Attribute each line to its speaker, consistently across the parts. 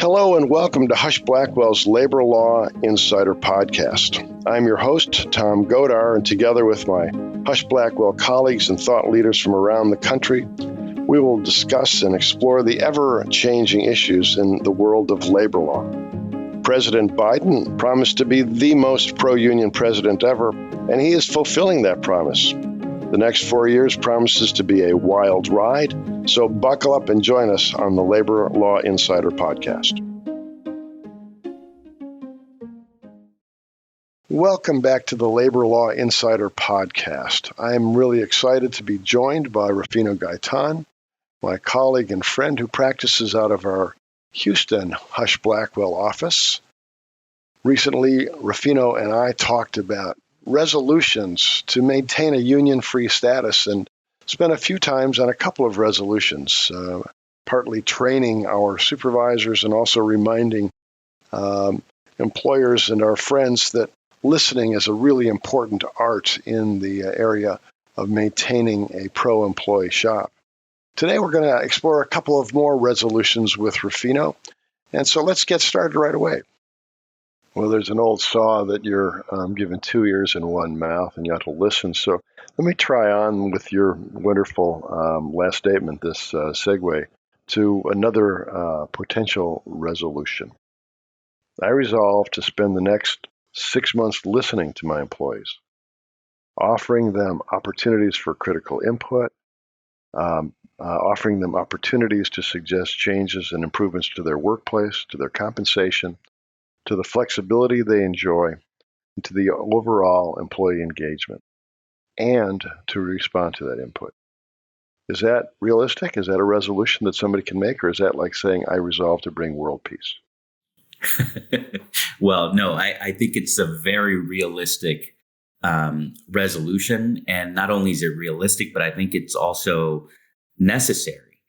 Speaker 1: Hello and welcome to Husch Blackwell's Labor Law Insider Podcast. I'm your host, Tom Godar, and together with my Husch Blackwell colleagues and thought leaders from around the country, we will discuss and explore the ever-changing issues in the world of labor law. President Biden promised to be the most pro-union president ever, and he is fulfilling that promise. The next 4 years promises to be a wild ride, so buckle up and join us on the Labor Law Insider Podcast. Welcome back to the Labor Law Insider Podcast. I am really excited to be joined by Rufino Gaytán, my colleague and friend who practices out of our Houston Husch Blackwell office. Recently, Rufino and I talked about resolutions to maintain a union-free status and spent a few times on a couple of resolutions, partly training our supervisors and also reminding employers and our friends that listening is a really important art in the area of maintaining a pro-employee shop. Today we're going to explore a couple of more resolutions with Rufino, and so let's get started right away. Well, there's an old saw that you're given 2 ears and 1 mouth, and you have to listen. So let me try on with your wonderful last statement, this segue, to another potential resolution. I resolve to spend the next 6 months listening to my employees, offering them opportunities for critical input, offering them opportunities to suggest changes and improvements to their workplace, to their compensation, to the flexibility they enjoy, and to the overall employee engagement, and to respond to that input. Is that realistic? Is that a resolution that somebody can make, or is that like saying, I resolve to bring world peace?
Speaker 2: Well, no, I think it's a very realistic resolution. And not only is it realistic, but I think it's also necessary.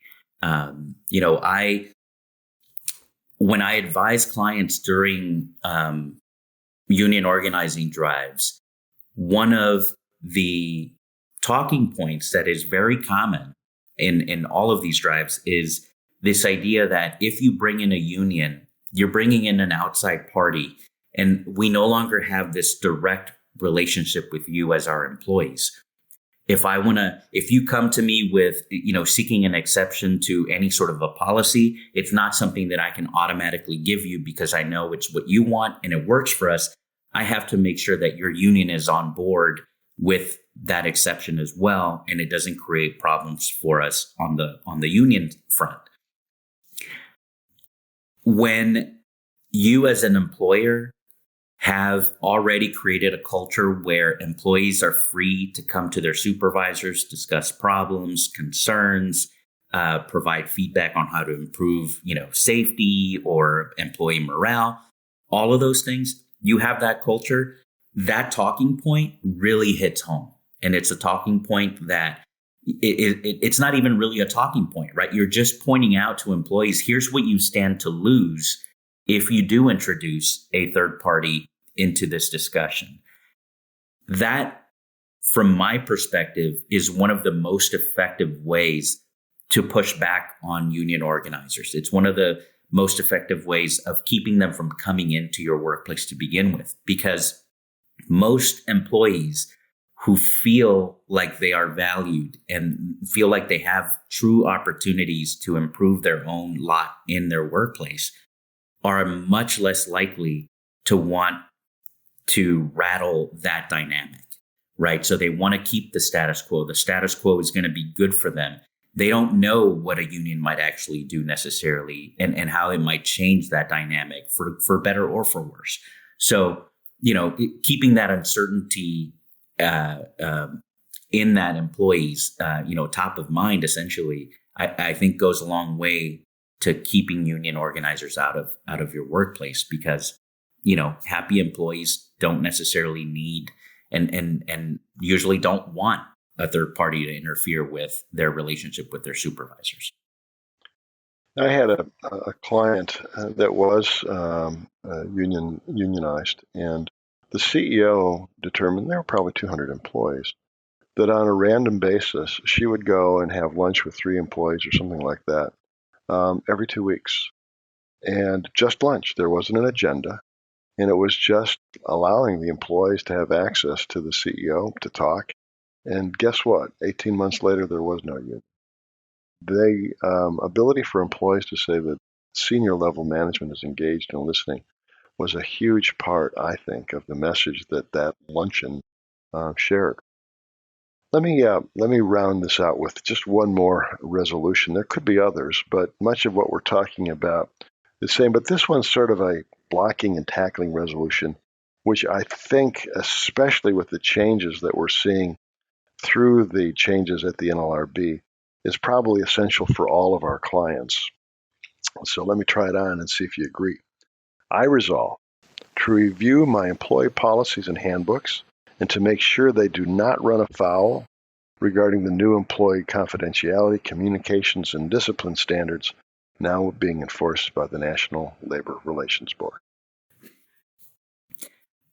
Speaker 2: When I advise clients during union organizing drives, one of the talking points that is very common in all of these drives is this idea that if you bring in a union, you're bringing in an outside party, and we no longer have this direct relationship with you as our employees. If you come to me with, seeking an exception to any sort of a policy, it's not something that I can automatically give you because I know it's what you want and it works for us. I have to make sure that your union is on board with that exception as well, and it doesn't create problems for us on the union front. When you as an employer have already created a culture where employees are free to come to their supervisors, discuss problems, concerns, provide feedback on how to improve, safety or employee morale, all of those things, you have that culture, that talking point really hits home. And it's a talking point that it's not even really a talking point, right? You're just pointing out to employees, here's what you stand to lose if you do introduce a third party into this discussion. That, from my perspective, is one of the most effective ways to push back on union organizers. It's one of the most effective ways of keeping them from coming into your workplace to begin with, because most employees who feel like they are valued and feel like they have true opportunities to improve their own lot in their workplace are much less likely to want to rattle that dynamic, right? So they want to keep the status quo. The status quo is going to be good for them. They don't know what a union might actually do necessarily and how it might change that dynamic for better or for worse. So, keeping that uncertainty in that employee's, top of mind, essentially, I think goes a long way to keeping union organizers out of your workplace, because, happy employees don't necessarily need and usually don't want a third party to interfere with their relationship with their supervisors.
Speaker 1: I had a client that was unionized, and the CEO determined there were probably 200 employees, that on a random basis, she would go and have lunch with 3 employees or something like that every 2 weeks. and just lunch. There wasn't an agenda, and it was just allowing the employees to have access to the CEO to talk. And guess what? 18 months later, there was no union. The ability for employees to say that senior level management is engaged in listening was a huge part, I think, of the message that luncheon shared. Let me round this out with just one more resolution. There could be others, but much of what we're talking about is the same. But this one's sort of a blocking and tackling resolution, which I think, especially with the changes that we're seeing through the changes at the NLRB, is probably essential for all of our clients. So let me try it on and see if you agree. I resolve to review my employee policies and handbooks and to make sure they do not run afoul regarding the new employee confidentiality, communications, and discipline standards now being enforced by the National Labor Relations Board.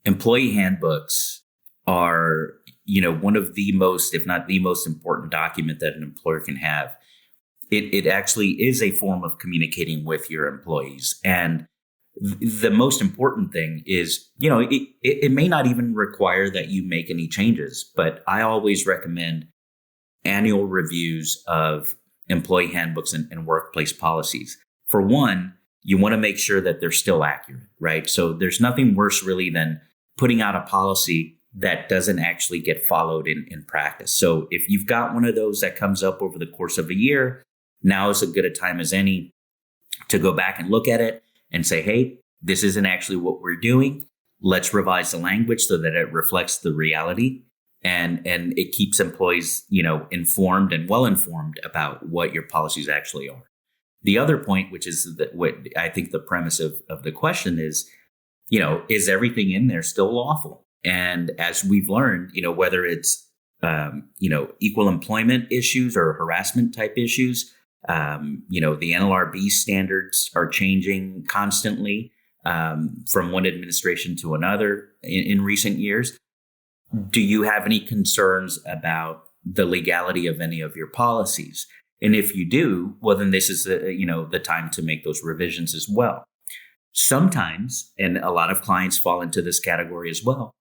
Speaker 2: Employee handbooks are, one of the most, if not the most important document that an employer can have. It actually is a form of communicating with your employees. And the most important thing is, it may not even require that you make any changes, but I always recommend annual reviews of employee handbooks and workplace policies. For one, you want to make sure that they're still accurate, right? So there's nothing worse really than putting out a policy that doesn't actually get followed in practice. So if you've got one of those that comes up over the course of a year, now is as good a time as any to go back and look at it and say, hey, this isn't actually what we're doing. Let's revise the language so that it reflects the reality and it keeps employees, informed and well informed about what your policies actually are. The other point, which is what I think the premise of the question is, is everything in there still lawful? And as we've learned, whether it's, equal employment issues or harassment type issues, the NLRB standards are changing constantly from one administration to another in recent years. Do you have any concerns about the legality of any of your policies? And if you do, well, then this is the time to make those revisions as well. Sometimes, and a lot of clients fall into this category as well,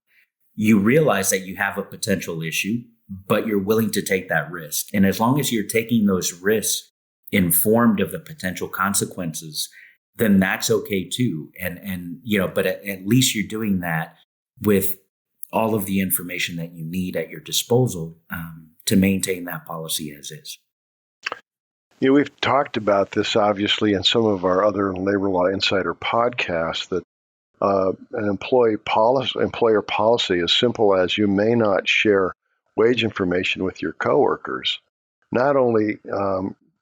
Speaker 2: you realize that you have a potential issue, but you're willing to take that risk. And as long as you're taking those risks informed of the potential consequences, then that's okay too. But at least you're doing that with all of the information that you need at your disposal to maintain that policy as is.
Speaker 1: We've talked about this obviously in some of our other Labor Law Insider podcasts that an employer policy as simple as you may not share wage information with your coworkers not only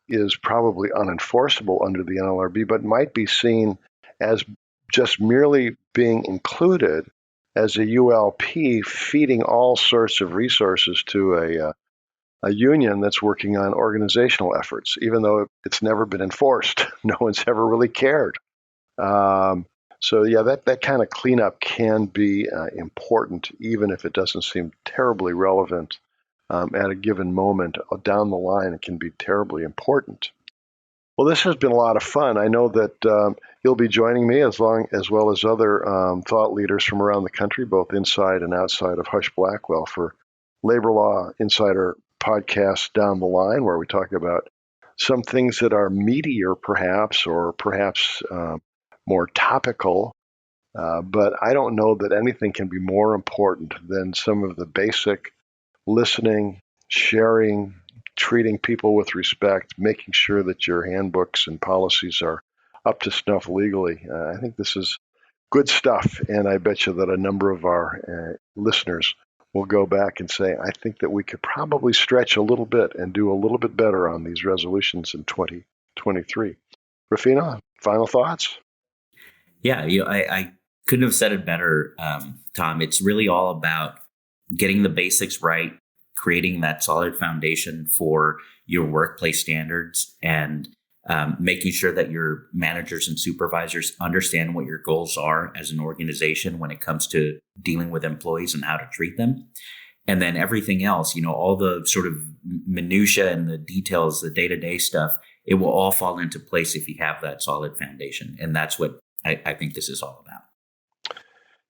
Speaker 1: is probably unenforceable under the NLRB, but might be seen as just merely being included as a ULP feeding all sorts of resources to a union that's working on organizational efforts, even though it's never been enforced. No one's ever really cared. That kind of cleanup can be important, even if it doesn't seem terribly relevant at a given moment. Down the line, it can be terribly important. Well, this has been a lot of fun. I know that you'll be joining me as well as other thought leaders from around the country, both inside and outside of Husch Blackwell, for Labor Law Insider podcasts down the line, where we talk about some things that are meatier, perhaps, or perhaps more topical. But I don't know that anything can be more important than some of the basic listening, sharing, treating people with respect, making sure that your handbooks and policies are up to snuff legally. I think this is good stuff, and I bet you that a number of our listeners will go back and say, I think that we could probably stretch a little bit and do a little bit better on these resolutions in 2023. Rufino, final thoughts?
Speaker 2: Yeah, I couldn't have said it better, Tom. It's really all about getting the basics right, creating that solid foundation for your workplace standards, and making sure that your managers and supervisors understand what your goals are as an organization when it comes to dealing with employees and how to treat them. And then everything else, all the sort of minutia and the details, the day-to-day stuff, it will all fall into place if you have that solid foundation. And that's what I think this is all about.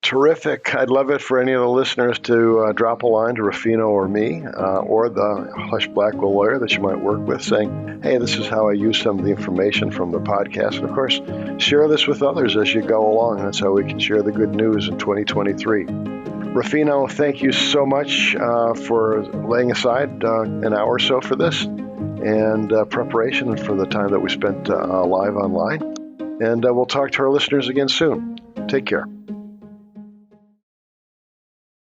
Speaker 1: Terrific. I'd love it for any of the listeners to drop a line to Rufino or me or the Husch Blackwell lawyer that you might work with saying, hey, this is how I use some of the information from the podcast. And of course, share this with others as you go along. That's how we can share the good news in 2023. Rufino, thank you so much for laying aside an hour or so for this and preparation and for the time that we spent live online. And we'll talk to our listeners again soon. Take care.